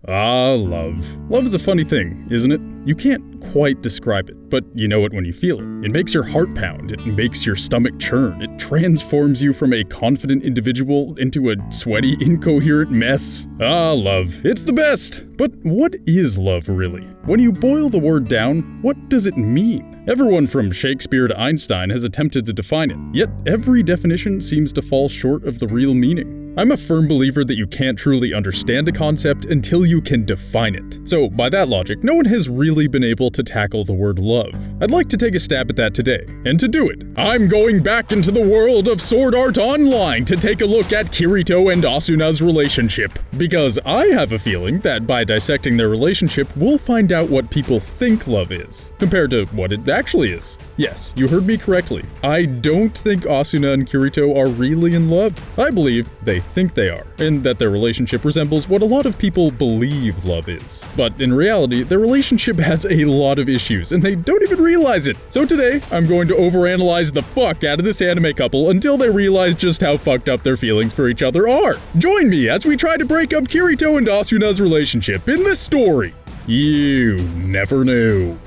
Ah, love. Love is a funny thing, isn't it? You can't quite describe it, but you know it when you feel it. It makes your heart pound, it makes your stomach churn, it transforms you from a confident individual into a sweaty, incoherent mess. Ah, love. It's the best! But what is love, really? When you boil the word down, what does it mean? Everyone from Shakespeare to Einstein has attempted to define it, yet every definition seems to fall short of the real meaning. I'm a firm believer that you can't truly understand a concept until you can define it. So, by that logic, no one has really been able to tackle the word love. I'd like to take a stab at that today, and to do it, I'm going back into the world of Sword Art Online to take a look at Kirito and Asuna's relationship. Because I have a feeling that by dissecting their relationship, we'll find out what people think love is, compared to what it actually is. Yes, you heard me correctly. I don't think Asuna and Kirito are really in love. I believe they think they are, and that their relationship resembles what a lot of people believe love is. But in reality, their relationship has a lot of issues, and they don't even realize it. So today, I'm going to overanalyze the fuck out of this anime couple until they realize just how fucked up their feelings for each other are. Join me as we try to break up Kirito and Asuna's relationship in this story you never knew.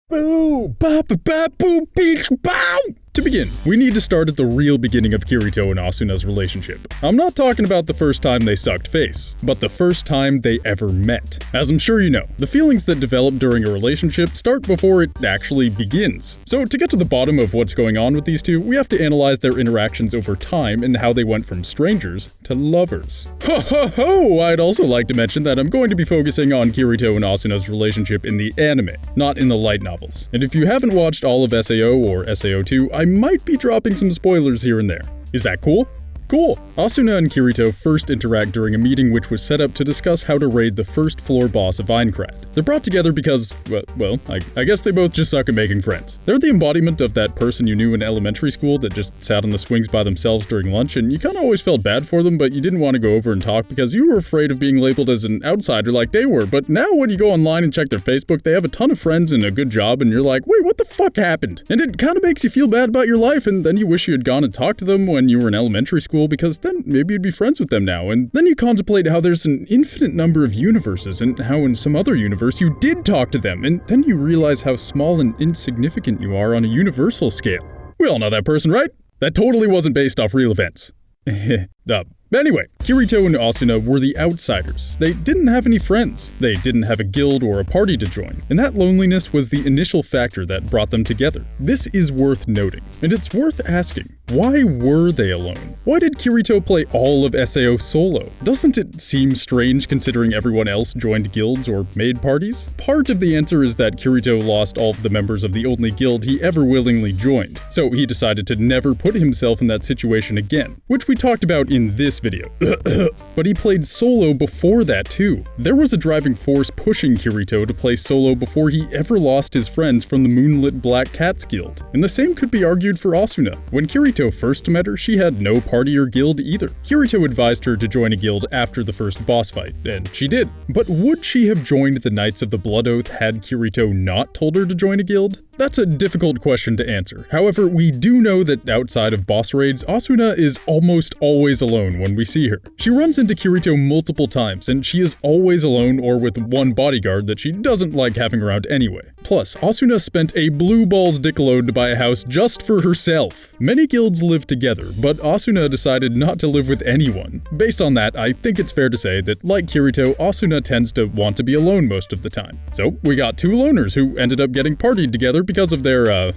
Boo! Ba ba ba boo beep bow! To begin, we need to start at the real beginning of Kirito and Asuna's relationship. I'm not talking about the first time they sucked face, but the first time they ever met. As I'm sure you know, the feelings that develop during a relationship start before it actually begins. So to get to the bottom of what's going on with these two, we have to analyze their interactions over time and how they went from strangers to lovers. Ho ho ho! I'd also like to mention that I'm going to be focusing on Kirito and Asuna's relationship in the anime, not in the light novels. And if you haven't watched all of SAO or SAO2, I might be dropping some spoilers here and there. Is that cool? Cool. Asuna and Kirito first interact during a meeting which was set up to discuss how to raid the first floor boss of Aincrad. They're brought together because, well, I guess they both just suck at making friends. They're the embodiment of that person you knew in elementary school that just sat on the swings by themselves during lunch, and you kinda always felt bad for them, but you didn't want to go over and talk because you were afraid of being labeled as an outsider like they were. But now when you go online and check their Facebook, they have a ton of friends and a good job, and you're like, wait, what the fuck happened? And it kinda makes you feel bad about your life, and then you wish you had gone and talked to them when you were in elementary school, because then maybe you'd be friends with them now. And then you contemplate how there's an infinite number of universes and how in some other universe you did talk to them, and then you realize how small and insignificant you are on a universal scale. We all know that person, right? That totally wasn't based off real events. Anyway, Kirito and Asuna were the outsiders. They didn't have any friends. They didn't have a guild or a party to join. And that loneliness was the initial factor that brought them together. This is worth noting, and it's worth asking. Why were they alone? Why did Kirito play all of SAO solo? Doesn't it seem strange considering everyone else joined guilds or made parties? Part of the answer is that Kirito lost all of the members of the only guild he ever willingly joined, so he decided to never put himself in that situation again, which we talked about in this video. But he played solo before that too. There was a driving force pushing Kirito to play solo before he ever lost his friends from the Moonlit Black Cats Guild. And the same could be argued for Asuna. When Kirito first met her, she had no party or guild either. Kirito advised her to join a guild after the first boss fight, and she did. But would she have joined the Knights of the Blood Oath had Kirito not told her to join a guild? That's a difficult question to answer. However, we do know that outside of boss raids, Asuna is almost always alone when we see her. She runs into Kirito multiple times, and she is always alone or with one bodyguard that she doesn't like having around anyway. Plus, Asuna spent a blue balls dick load to buy a house just for herself. Many guilds live together, but Asuna decided not to live with anyone. Based on that, I think it's fair to say that, like Kirito, Asuna tends to want to be alone most of the time. So, we got two loners who ended up getting partied together because of their,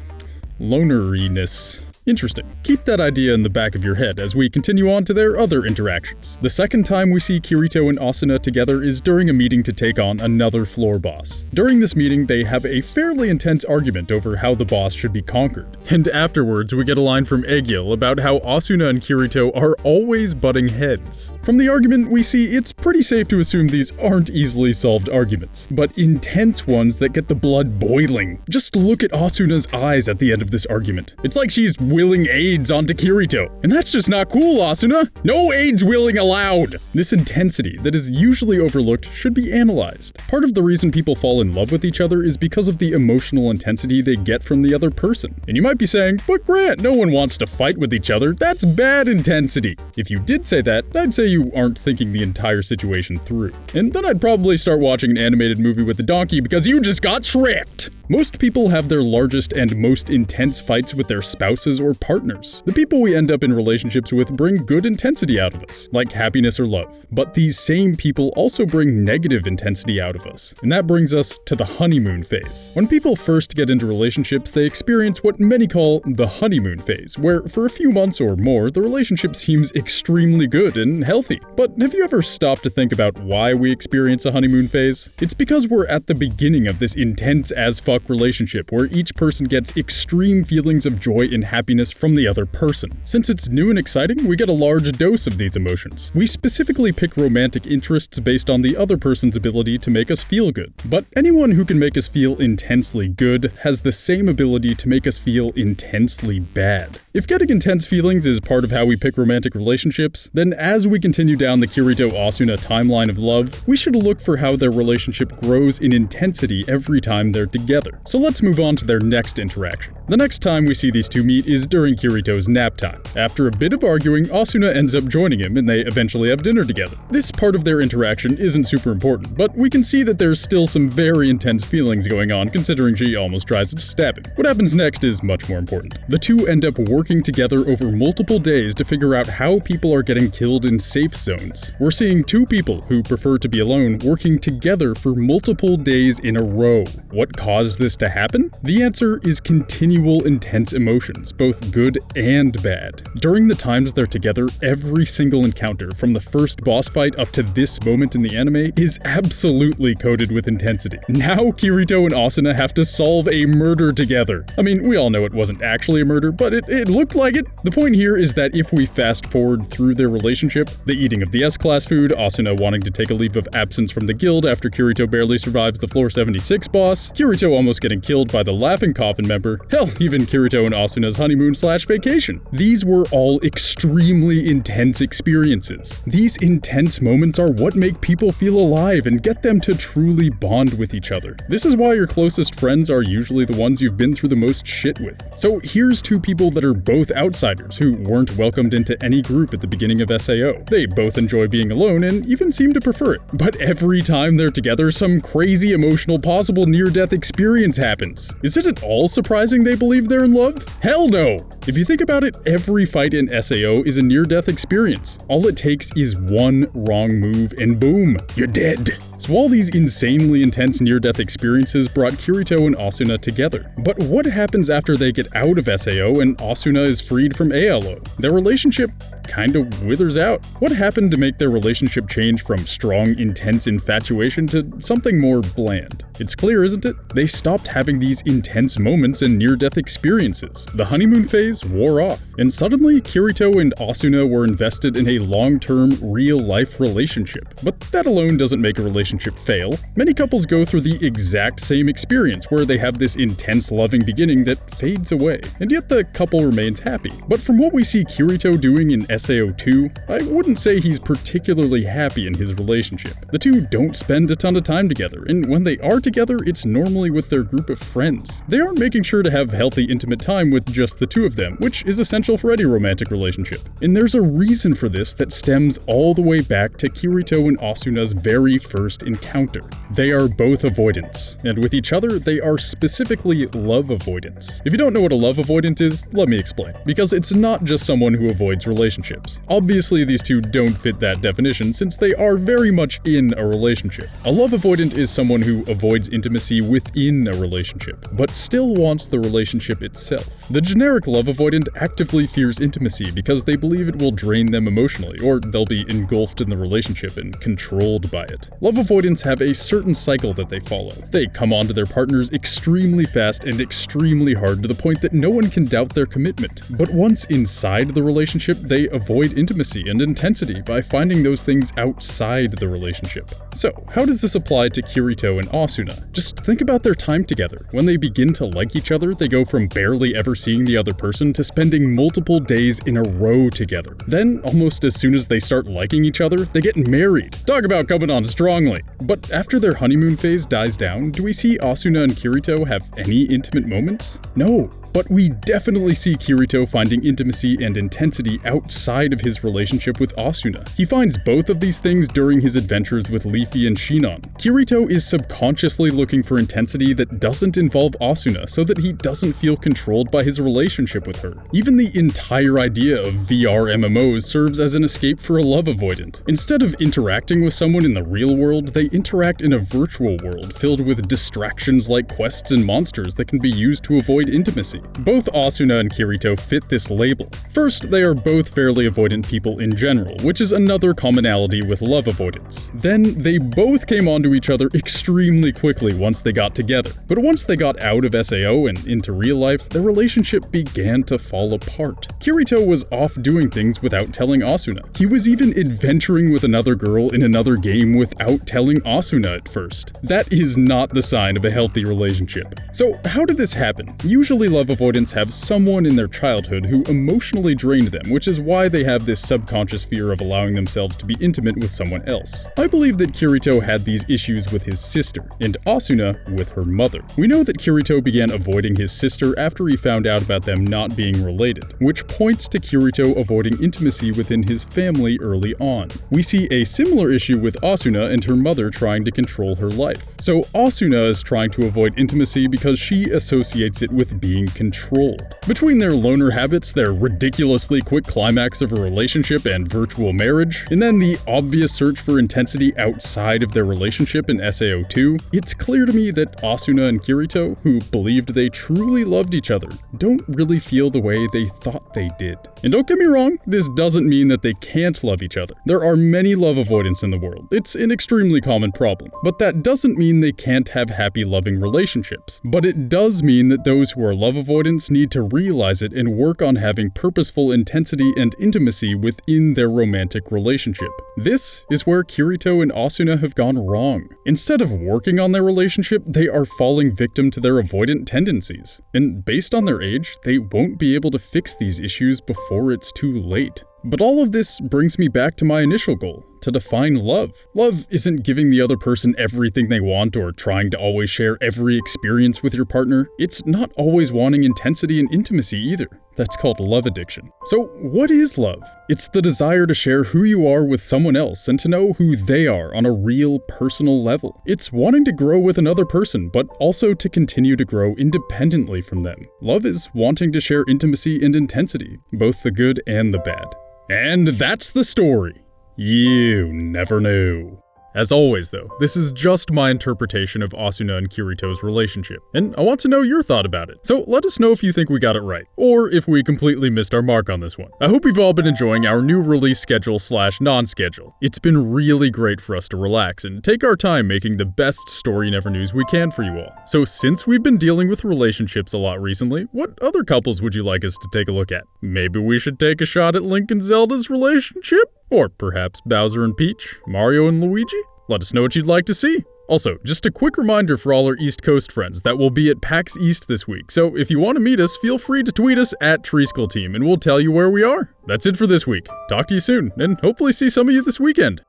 loneriness. Interesting. Keep that idea in the back of your head as we continue on to their other interactions. The second time we see Kirito and Asuna together is during a meeting to take on another floor boss. During this meeting, they have a fairly intense argument over how the boss should be conquered. And afterwards, we get a line from Egil about how Asuna and Kirito are always butting heads. From the argument, we see it's pretty safe to assume these aren't easily solved arguments, but intense ones that get the blood boiling. Just look at Asuna's eyes at the end of this argument. It's like she's willing aids onto Kirito. And that's just not cool, Asuna! No aids willing allowed! This intensity that is usually overlooked should be analyzed. Part of the reason people fall in love with each other is because of the emotional intensity they get from the other person. And you might be saying, but Grant, no one wants to fight with each other. That's bad intensity. If you did say that, I'd say you aren't thinking the entire situation through. And then I'd probably start watching an animated movie with the donkey because you just got tricked! Most people have their largest and most intense fights with their spouses or partners. The people we end up in relationships with bring good intensity out of us, like happiness or love. But these same people also bring negative intensity out of us. And that brings us to the honeymoon phase. When people first get into relationships, they experience what many call the honeymoon phase, where for a few months or more, the relationship seems extremely good and healthy. But have you ever stopped to think about why we experience a honeymoon phase? It's because we're at the beginning of this intense as fuck relationship where each person gets extreme feelings of joy and happiness from the other person. Since it's new and exciting, we get a large dose of these emotions. We specifically pick romantic interests based on the other person's ability to make us feel good. But anyone who can make us feel intensely good has the same ability to make us feel intensely bad. If getting intense feelings is part of how we pick romantic relationships, then as we continue down the Kirito-Asuna timeline of love, we should look for how their relationship grows in intensity every time they're together. So let's move on to their next interaction. The next time we see these two meet is during Kirito's nap time. After a bit of arguing, Asuna ends up joining him and they eventually have dinner together. This part of their interaction isn't super important, but we can see that there's still some very intense feelings going on considering she almost tries to stab him. What happens next is much more important. The two end up working together over multiple days to figure out how people are getting killed in safe zones. We're seeing two people who prefer to be alone working together for multiple days in a row. What caused this to happen? The answer is continual intense emotions, both good and bad. During the times they're together, every single encounter, from the first boss fight up to this moment in the anime, is absolutely coated with intensity. Now Kirito and Asuna have to solve a murder together. I mean, we all know it wasn't actually a murder, but it looked like it. The point here is that if we fast forward through their relationship, the eating of the S-class food, Asuna wanting to take a leave of absence from the guild after Kirito barely survives the floor 76 boss, Kirito almost getting killed by the laughing coffin member, hell, even Kirito and Asuna's honeymoon/vacation. These were all extremely intense experiences. These intense moments are what make people feel alive and get them to truly bond with each other. This is why your closest friends are usually the ones you've been through the most shit with. So here's two people that are both outsiders who weren't welcomed into any group at the beginning of SAO. They both enjoy being alone and even seem to prefer it. But every time they're together, some crazy emotional possible near-death experience happens. Is it at all surprising they believe they're in love? Hell no! If you think about it, every fight in SAO is a near-death experience. All it takes is one wrong move and boom, you're dead. So all these insanely intense near-death experiences brought Kirito and Asuna together. But what happens after they get out of SAO and Asuna is freed from ALO? Their relationship kinda withers out. What happened to make their relationship change from strong, intense infatuation to something more bland? It's clear, isn't it? They stopped having these intense moments and near-death experiences. The honeymoon phase wore off, and suddenly Kirito and Asuna were invested in a long-term, real-life relationship. But that alone doesn't make a relationship fail. Many couples go through the exact same experience where they have this intense, loving beginning that fades away, and yet the couple remains happy. But from what we see Kirito doing in SAO 2, I wouldn't say he's particularly happy in his relationship. The two don't spend a ton of time together, and when they are together, it's normally with their group of friends. They aren't making sure to have healthy, intimate time with just the two of them, which is essential for any romantic relationship. And there's a reason for this that stems all the way back to Kirito and Asuna's very first encounter. They are both avoidance, and with each other, they are specifically love avoidance. If you don't know what a love avoidant is, let me explain. Because it's not just someone who avoids relationships. Obviously, these two don't fit that definition since they are very much in a relationship. A love avoidant is someone who avoids intimacy within a relationship, but still wants the relationship itself. The generic love avoidant actively fears intimacy because they believe it will drain them emotionally, or they'll be engulfed in the relationship and controlled by it. Love avoidants have a certain cycle that they follow. They come onto their partners extremely fast and extremely hard to the point that no one can doubt their commitment. But once inside the relationship, they avoid intimacy and intensity by finding those things outside the relationship. So, how does this apply to Kirito and Asuna? Asuna. Just think about their time together. When they begin to like each other, they go from barely ever seeing the other person to spending multiple days in a row together. Then, almost as soon as they start liking each other, they get married. Talk about coming on strongly. But after their honeymoon phase dies down, do we see Asuna and Kirito have any intimate moments? No. But we definitely see Kirito finding intimacy and intensity outside of his relationship with Asuna. He finds both of these things during his adventures with Leafy and Shinon. Kirito is subconsciously looking for intensity that doesn't involve Asuna so that he doesn't feel controlled by his relationship with her. Even the entire idea of VR MMOs serves as an escape for a love avoidant. Instead of interacting with someone in the real world, they interact in a virtual world filled with distractions like quests and monsters that can be used to avoid intimacy. Both Asuna and Kirito fit this label. First, they are both fairly avoidant people in general, which is another commonality with love avoidance. Then, they both came onto each other extremely quickly once they got together. But once they got out of SAO and into real life, their relationship began to fall apart. Kirito was off doing things without telling Asuna. He was even adventuring with another girl in another game without telling Asuna at first. That is not the sign of a healthy relationship. So, how did this happen? Usually love avoidants have someone in their childhood who emotionally drained them, which is why they have this subconscious fear of allowing themselves to be intimate with someone else. I believe that Kirito had these issues with his sister, and Asuna with her mother. We know that Kirito began avoiding his sister after he found out about them not being related, which points to Kirito avoiding intimacy within his family early on. We see a similar issue with Asuna and her mother trying to control her life. So Asuna is trying to avoid intimacy because she associates it with being controlled. Between their loner habits, their ridiculously quick climax of a relationship and virtual marriage, and then the obvious search for intensity outside of their relationship in SAO 2, it's clear to me that Asuna and Kirito, who believed they truly loved each other, don't really feel the way they thought they did. And don't get me wrong, this doesn't mean that they can't love each other. There are many love avoidants in the world. It's an extremely common problem. But that doesn't mean they can't have happy, loving relationships. But it does mean that those who are love avoidants need to realize it and work on having purposeful intensity and intimacy within their romantic relationship. This is where Kirito and Asuna have gone wrong. Instead of working on their relationship, they are falling victim to their avoidant tendencies. And based on their age, they won't be able to fix these issues before it's too late. But all of this brings me back to my initial goal, to define love. Love isn't giving the other person everything they want or trying to always share every experience with your partner. It's not always wanting intensity and intimacy either. That's called love addiction. So what is love? It's the desire to share who you are with someone else and to know who they are on a real personal level. It's wanting to grow with another person, but also to continue to grow independently from them. Love is wanting to share intimacy and intensity, both the good and the bad. And that's the story. You never knew. As always though, this is just my interpretation of Asuna and Kirito's relationship, and I want to know your thought about it. So let us know if you think we got it right, or if we completely missed our mark on this one. I hope you've all been enjoying our new release schedule / non-schedule. It's been really great for us to relax and take our time making the best Story Never News we can for you all. So since we've been dealing with relationships a lot recently, what other couples would you like us to take a look at? Maybe we should take a shot at Link and Zelda's relationship? Or perhaps Bowser and Peach, Mario and Luigi? Let us know what you'd like to see. Also, just a quick reminder for all our East Coast friends that we'll be at PAX East this week, so if you want to meet us, feel free to tweet us at Treesicle Team and we'll tell you where we are. That's it for this week. Talk to you soon, and hopefully see some of you this weekend.